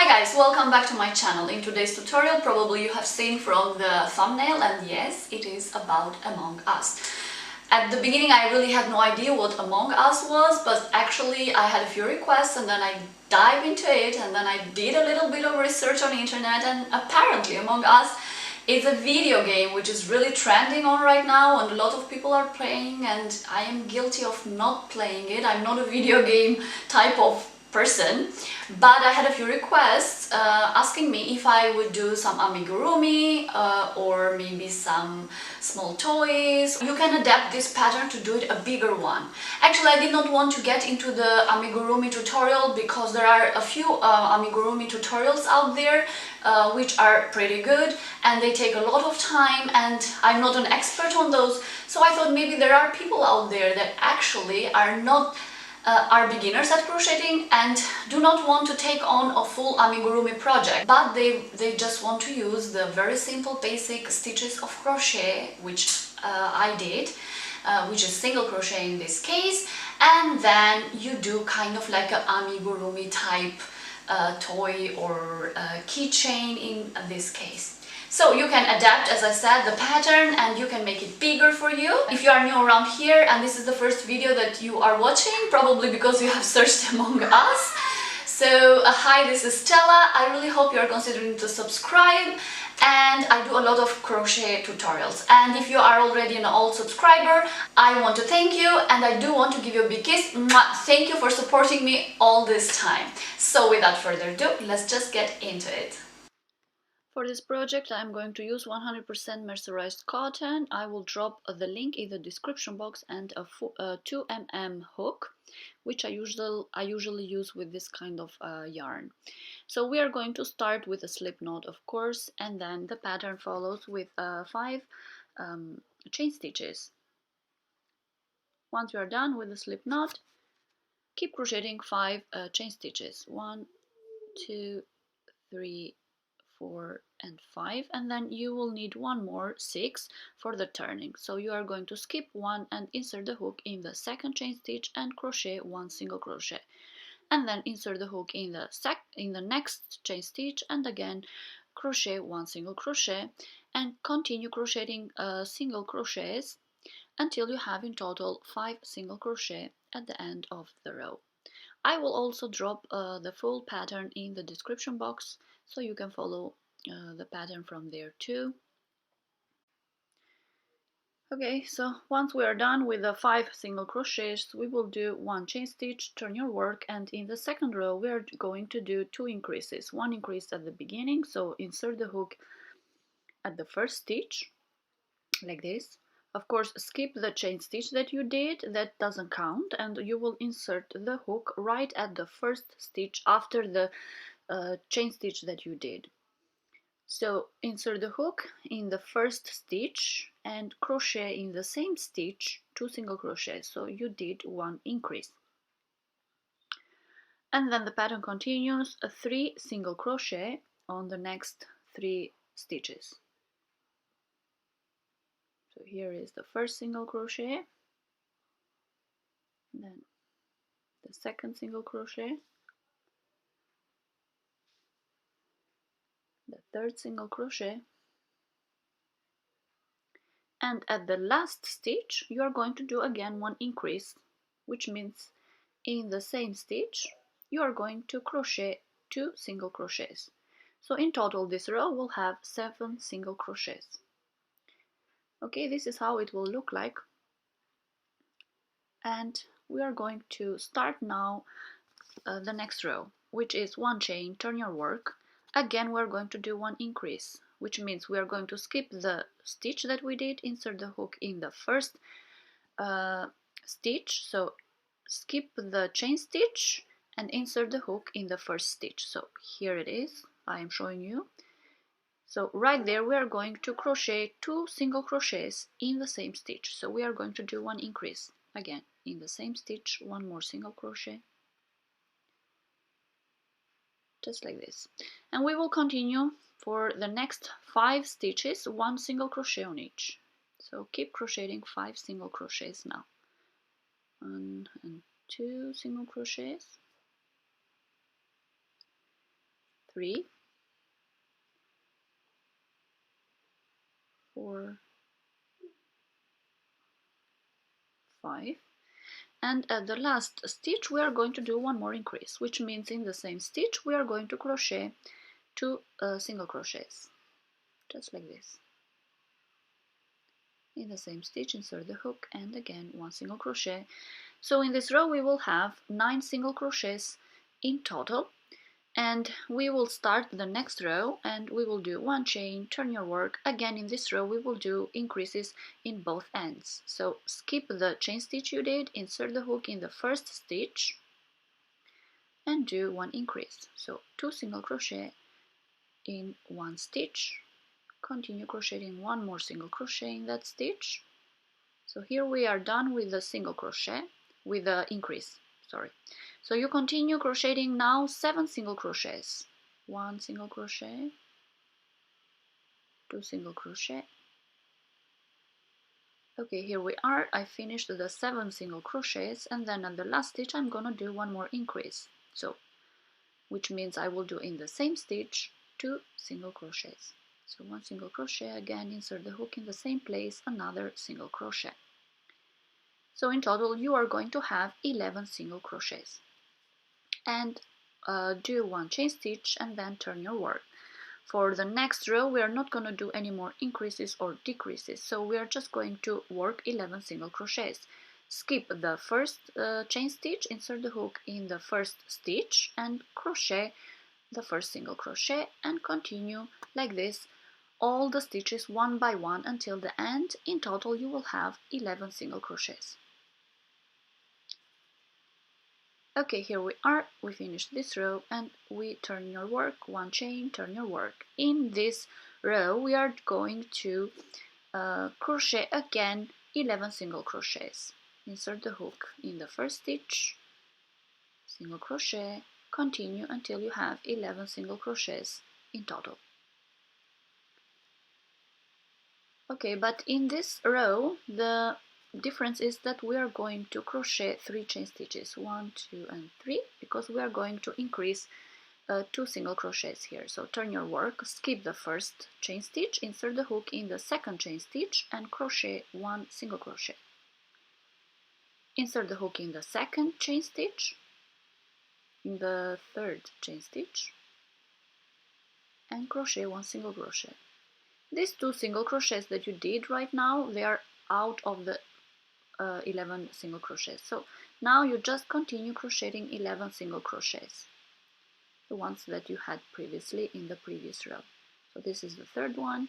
guys, welcome back to my channel. In today's tutorial, probably you have seen from the thumbnail, and yes, it is about Among Us. At the beginning I really had no idea what Among Us was, but actually I had a few requests and then I dived into it and then I did a little bit of research on the internet, and apparently Among Us is a video game which is really trending on right now and a lot of people are playing, and I am guilty of not playing it. I'm not a video game type of person, but I had a few requests asking me if I would do some amigurumi or maybe some small toys. You can adapt this pattern to do it a bigger one. Actually, I did not want to get into the amigurumi tutorial because there are a few amigurumi tutorials out there which are pretty good and they take a lot of time, and I'm not an expert on those, so I thought maybe there are people out there that actually are beginners at crocheting and do not want to take on a full amigurumi project, but they just want to use the very simple basic stitches of crochet, which I did, which is single crochet in this case, and then you do kind of like an amigurumi type toy or keychain in this case. So you can adapt, as I said, the pattern and you can make it bigger for you. If you are new around here and this is the first video that you are watching, probably because you have searched Among Us. So hi, this is Stella. I really hope you are considering to subscribe, and I do a lot of crochet tutorials. And if you are already an old subscriber, I want to thank you, and I do want to give you a big kiss. Mwah! Thank you for supporting me all this time. So without further ado, let's just get into it. For this project I'm going to use 100% mercerized cotton. I will drop the link in the description box, and a 2mm hook, which I usually use with this kind of yarn. So we are going to start with a slip knot, of course, and then the pattern follows with 5 chain stitches. Once you are done with the slip knot, keep crocheting 5 chain stitches. 1, 2, 3, 4 and 5, and then you will need one more 6 for the turning. So you are going to skip 1 and insert the hook in the second chain stitch and crochet 1 single crochet, and then insert the hook in the next chain stitch and again crochet 1 single crochet, and continue crocheting single crochets until you have in total 5 single crochet at the end of the row. I will also drop the full pattern in the description box, so you can follow the pattern from there too. Okay, so once we are done with the 5 single crochets, we will do 1 chain stitch, turn your work, and in the second row we are going to do 2 increases. 1 increase at the beginning, so insert the hook at the first stitch, like this. Of course, skip the chain stitch that you did, that doesn't count, and you will insert the hook right at the first stitch after the chain stitch that you did. So insert the hook in the first stitch and crochet in the same stitch 2 single crochets, so you did 1 increase. And then the pattern continues 3 single crochet on the next 3 stitches. So here is the first single crochet, then the second single crochet, the third single crochet, and at the last stitch you are going to do again 1 increase, which means in the same stitch you are going to crochet 2 single crochets. So in total this row will have 7 single crochets. Okay, this is how it will look like, and we are going to start now the next row, which is 1 chain, turn your work. Again we're going to do 1 increase, which means we are going to skip the stitch that we did, insert the hook in the first stitch, so skip the chain stitch and insert the hook in the first stitch. So here it is, I am showing you. So right there we are going to crochet 2 single crochets in the same stitch, so we are going to do 1 increase. Again in the same stitch, 1 more single crochet, just like this, and we will continue for the next 5 stitches, 1 single crochet on each. So keep crocheting 5 single crochets now. 1 and 2 single crochets, 3, 4, 5, and at the last stitch we are going to do one more increase, which means in the same stitch we are going to crochet 2 single crochets, just like this. In the same stitch, insert the hook and again 1 single crochet. So in this row we will have 9 single crochets in total, and we will start the next row and we will do 1 chain, turn your work. Again in this row we will do increases in both ends. So skip the chain stitch you did, insert the hook in the first stitch and do 1 increase. So 2 single crochet in 1 stitch, continue crocheting 1 more single crochet in that stitch. So here we are done with the single crochet, with the increase, sorry. So you continue crocheting now 7 single crochets. 1 single crochet, 2 single crochet. Okay, here we are. I finished the 7 single crochets, and then at the last stitch I'm gonna do 1 more increase. So, which means I will do in the same stitch 2 single crochets. So 1 single crochet, again insert the hook in the same place, another single crochet. So in total you are going to have 11 single crochets. And do 1 chain stitch and then turn your work. For the next row we are not going to do any more increases or decreases, so we are just going to work 11 single crochets. Skip the first chain stitch, insert the hook in the first stitch and crochet the first single crochet and continue like this all the stitches one by one until the end. In total you will have 11 single crochets. Okay, here we are, we finished this row and we turn your work, 1 chain, turn your work. In this row we are going to crochet again 11 single crochets. Insert the hook in the first stitch, single crochet, continue until you have 11 single crochets in total. Okay, but in this row the difference is that we are going to crochet 3 chain stitches, 1, 2 and 3, because we are going to increase 2 single crochets here. So turn your work, skip the first chain stitch, insert the hook in the second chain stitch and crochet 1 single crochet. Insert the hook in the second chain stitch, in the third chain stitch and crochet 1 single crochet. These 2 single crochets that you did right now, they are out of the 11 single crochets. So now you just continue crocheting 11 single crochets, the ones that you had previously in the previous row. So this is the third one,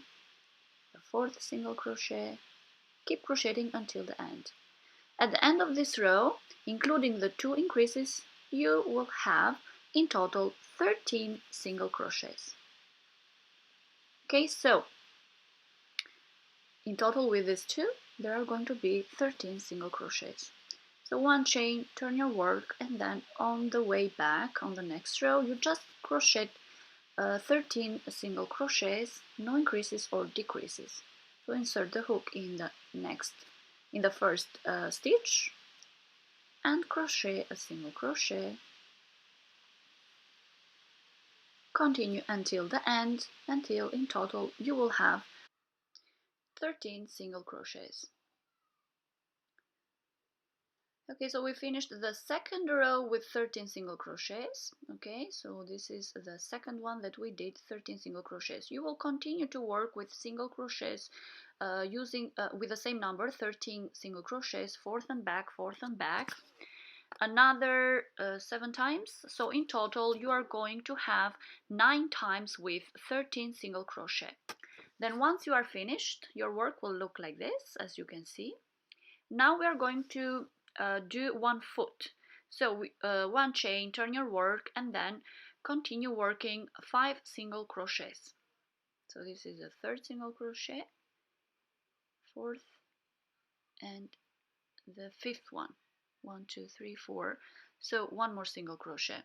the fourth single crochet. Keep crocheting until the end. At the end of this row, including the 2 increases, you will have in total 13 single crochets. Okay, so in total with these 2 there are going to be 13 single crochets. So 1 chain, turn your work, and then on the way back on the next row you just crochet 13 single crochets, no increases or decreases. So insert the hook in the first stitch and crochet a single crochet. Continue until the end, until in total you will have 13 single crochets. Okay, so we finished the second row with 13 single crochets. Okay, so this is the second one that we did, 13 single crochets. You will continue to work with single crochets using with the same number, 13 single crochets, forth and back, another 7 times. So in total you are going to have 9 times with 13 single crochet. Then once you are finished, your work will look like this, as you can see. Now we are going to do 1 foot. So 1 chain, turn your work, and then continue working 5 single crochets. So this is the third single crochet, fourth, and the fifth one. 1, 2, 3, 4. So 1 more single crochet.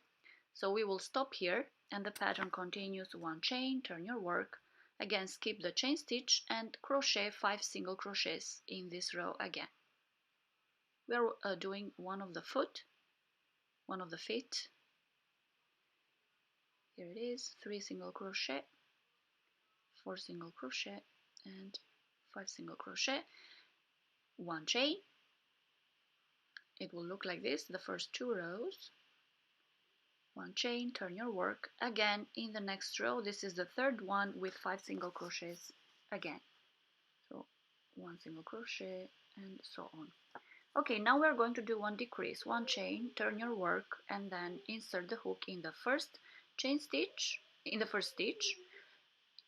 So we will stop here and the pattern continues. 1 chain, turn your work, again skip the chain stitch and crochet 5 single crochets in this row again. We are doing one of the feet, Here it is, 3 single crochet, 4 single crochet, and 5 single crochet, 1 chain. It will look like this, the first 2 rows. 1 chain, turn your work again in the next row. This is the third one with 5 single crochets again. So 1 single crochet and so on. Okay, now we're going to do 1 decrease, 1 chain, turn your work, and then insert the hook in the first chain stitch, in the first stitch.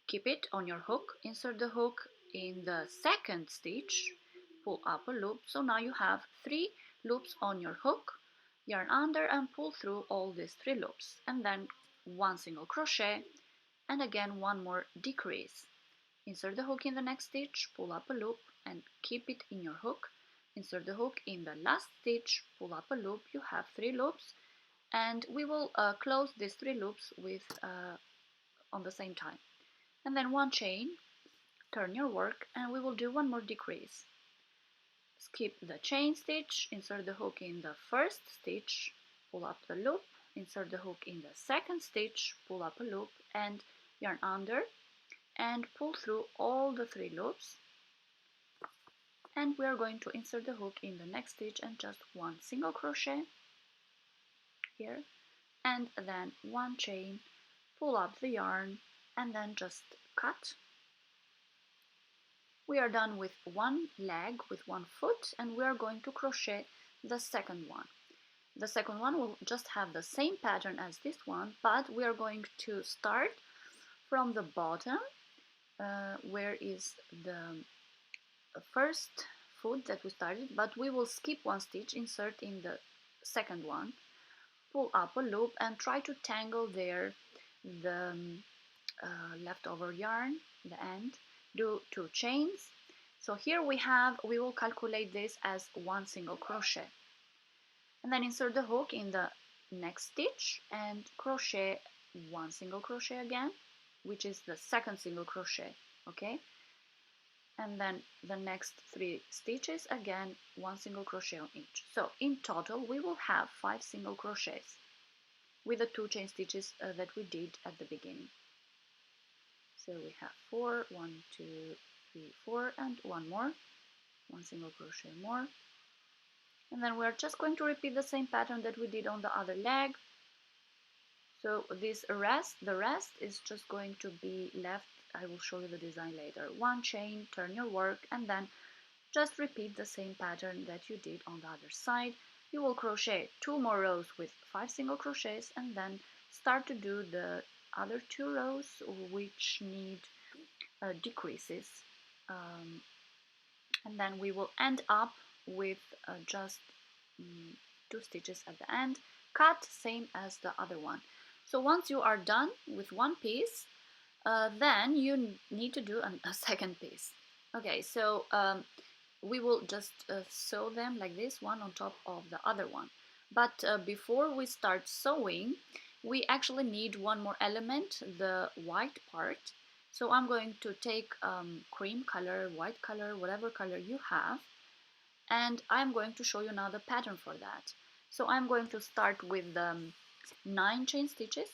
Keep it on your hook, insert the hook in the second stitch, pull up a loop. So now you have 3 loops on your hook, yarn under and pull through all these 3 loops, and then 1 single crochet, and again 1 more decrease. Insert the hook in the next stitch, pull up a loop, and keep it in your hook. Insert the hook in the last stitch, pull up a loop. You have 3 loops, and we will close these 3 loops with on the same time. And then 1 chain, turn your work, and we will do 1 more decrease. Skip the chain stitch, insert the hook in the first stitch, pull up the loop, insert the hook in the second stitch, pull up a loop, and yarn under and pull through all the 3 loops. And we are going to insert the hook in the next stitch and just 1 single crochet here, and then 1 chain, pull up the yarn, and then just cut. We are done with 1 leg, with 1 foot, and we are going to crochet the second one. The second one will just have the same pattern as this one, but we are going to start from the bottom, where is the first foot that we started, but we will skip 1 stitch, insert in the second one, pull up a loop, and try to tangle there the leftover yarn, the end. Do 2 chains. So here we will calculate this as 1 single crochet, and then insert the hook in the next stitch and crochet 1 single crochet again, which is the second single crochet. Okay, and then the next 3 stitches, again 1 single crochet on each. So in total we will have 5 single crochets with the 2 chain stitches that we did at the beginning. So we have 4, 1, 2, 3, 4, and 1 more, 1 single crochet more. And then we're just going to repeat the same pattern that we did on the other leg. So the rest is just going to be left. I will show you the design later. 1 chain, turn your work, and then just repeat the same pattern that you did on the other side. You will crochet 2 more rows with 5 single crochets, and then start to do the other 2 rows which need decreases, and then we will end up with just 2 stitches at the end, cut same as the other one. So once you are done with 1 piece, then you need to do a second piece. Okay, so we will just sew them like this, one on top of the other one. But before we start sewing, we actually need 1 more element, the white part. So I'm going to take cream color, white color, whatever color you have, and I'm going to show you now the pattern for that. So I'm going to start with 9 chain stitches.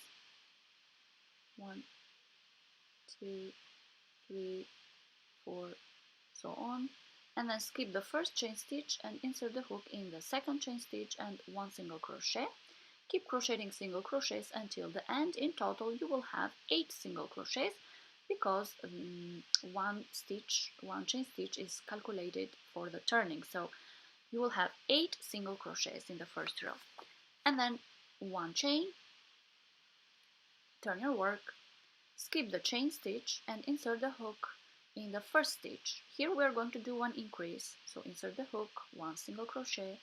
1, 2, 3, 4, so on, and then skip the first chain stitch and insert the hook in the second chain stitch and 1 single crochet. Keep crocheting single crochets until the end. In total you will have 8 single crochets, because 1 chain stitch is calculated for the turning. So you will have 8 single crochets in the first row, and then 1 chain, turn your work, skip the chain stitch and insert the hook in the first stitch. Here we are going to do 1 increase, so insert the hook, 1 single crochet,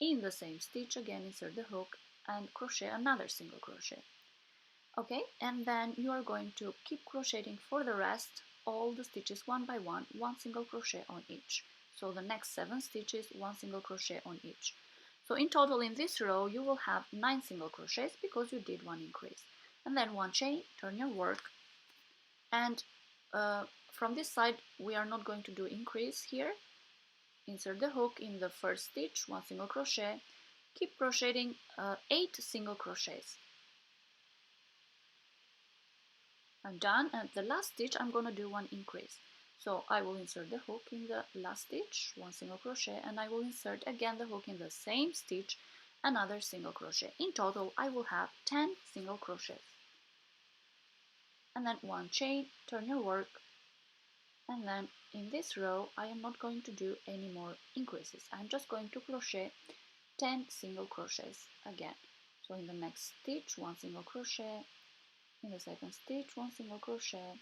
in the same stitch again insert the hook and crochet another single crochet. Okay, and then you are going to keep crocheting for the rest, all the stitches 1 by 1, 1 single crochet on each. So the next 7 stitches, 1 single crochet on each. So in total in this row you will have 9 single crochets because you did 1 increase. And then 1 chain, turn your work, and from this side we are not going to do increase here. Insert the hook in the first stitch, 1 single crochet, keep crocheting 8 single crochets. I'm done, and the last stitch I'm going to do one increase. So I will insert the hook in the last stitch, one single crochet, and I will insert again the hook in the same stitch, another single crochet. In total I will have 10 single crochets. And then one chain, turn your work, and then in this row I am not going to do any more increases. I'm just going to crochet 10 single crochets again. So in the next stitch, one single crochet, in the second stitch, one single crochet,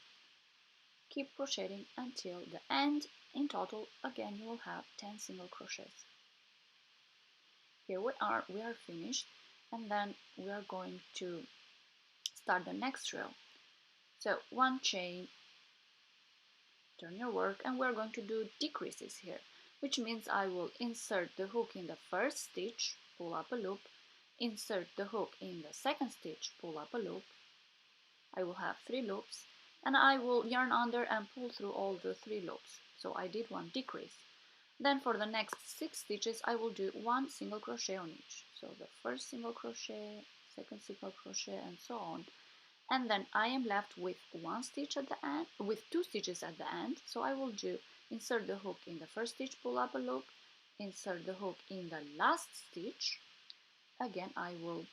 keep crocheting until the end. In total, again, you will have 10 single crochets. Here we are finished, and then we are going to start the next row. So one chain, turn your work, and we're going to do decreases here, which means I will insert the hook in the first stitch, pull up a loop, insert the hook in the second stitch, pull up a loop. I will have 3 loops, and I will yarn under and pull through all the 3 loops. So I did one decrease. Then for the next 6 stitches I will do one single crochet on each. So the first single crochet, second single crochet, and so on. And then I am left with one stitch at the end, with 2 stitches at the end. So I will do insert the hook in the first stitch, pull up a loop, insert the hook in the last stitch. Again I will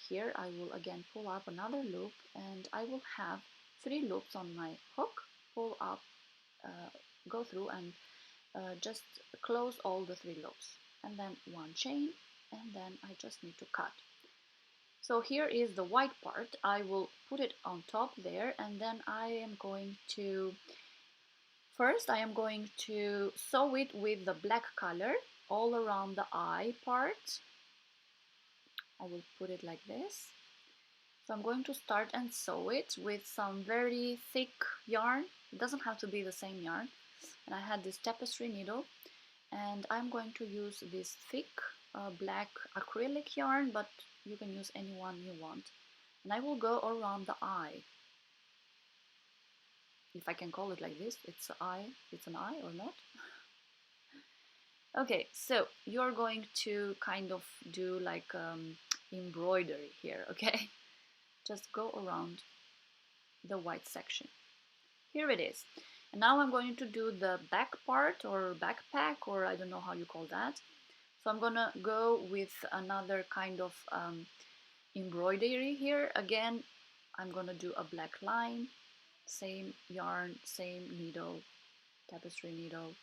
here I will again pull up another loop, and I will have 3 loops on my hook, pull up, go through, and just close all the 3 loops, and then one chain, and then I just need to cut. So here is the white part. I will put it on top there, and then I am going to sew it with the black color all around the eye part. I will put it like this. So I'm going to start and sew it with some very thick yarn. It doesn't have to be the same yarn. And I had this tapestry needle, and I'm going to use this thick black acrylic yarn, but you can use any one you want. And I will go around the eye. If I can call it like this, it's an eye or not? Okay, so you're going to kind of do like embroidery here, okay? Just go around the white section. Here it is. And now I'm going to do the back part, or backpack, or I don't know how you call that. So I'm gonna go with another kind of embroidery here. Again, I'm gonna do a black line, same yarn, same needle, tapestry needle,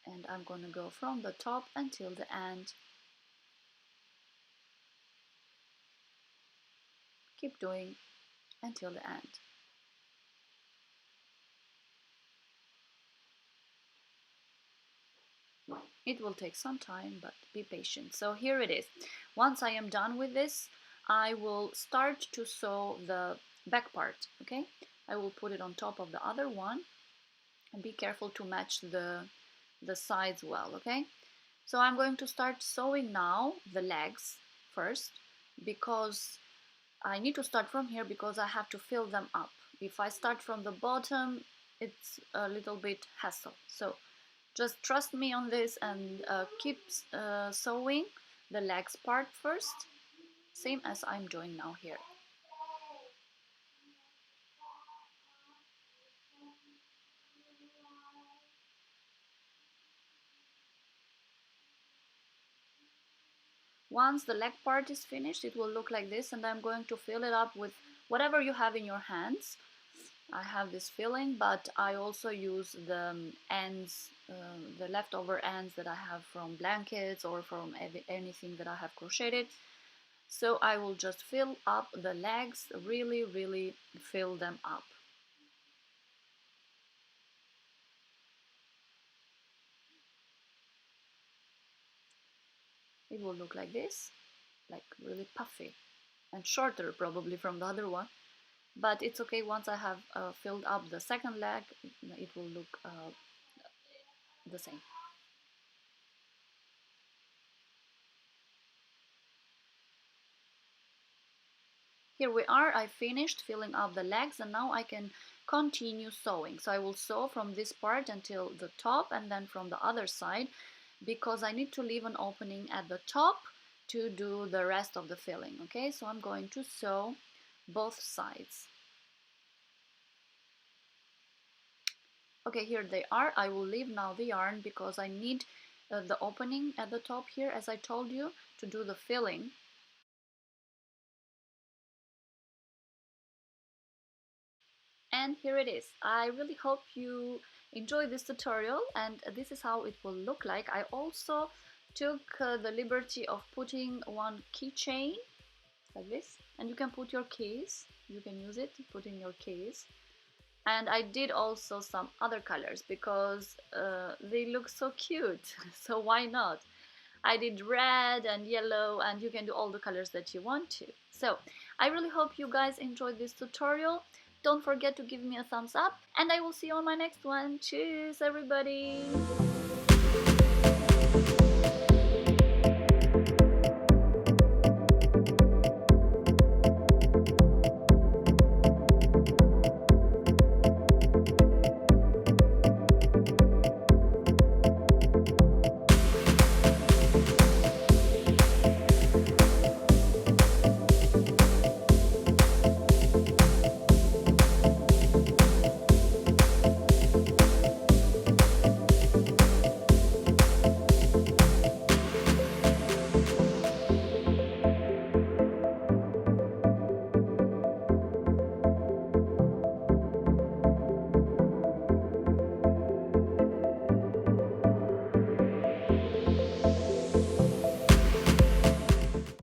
and I'm gonna go from the top until the end. Keep doing until the end. It will take some time, but be patient. So here it is. Once I am done with this, I will start to sew the back part, okay? I will put it on top of the other one, and be careful to match the sides well, okay? So I'm going to start sewing now the legs first, because I need to start from here because I have to fill them up. If I start from the bottom, it's a little bit hassle. So just trust me on this, and keep sewing the legs part first, same as I'm doing now here. Once the leg part is finished, it will look like this, and I'm going to fill it up with whatever you have in your hands. I have this filling, but I also use the ends, the leftover ends that I have from blankets or from anything that I have crocheted. So I will just fill up the legs, really fill them up. It will look like this, like really puffy and shorter probably from the other one. But it's okay, once I have filled up the second leg, it will look the same. Here we are, I finished filling up the legs, and now I can continue sewing. So I will sew from this part until the top, and then from the other side, because I need to leave an opening at the top to do the rest of the filling, okay? So I'm going to sew both sides. Okay, here they are. I will leave now the yarn because I need the opening at the top here, as I told you, to do the filling. And here it is. I really hope you enjoy this tutorial, and this is how it will look like. I also took the liberty of putting one keychain like this, and you can put your keys, you can use it to put in your keys. And I did also some other colors because they look so cute, so why not? I did red and yellow, and you can do all the colors that you want to. So I really hope you guys enjoyed this tutorial. Don't forget to give me a thumbs up, and I will see you on my next one. Cheers, everybody!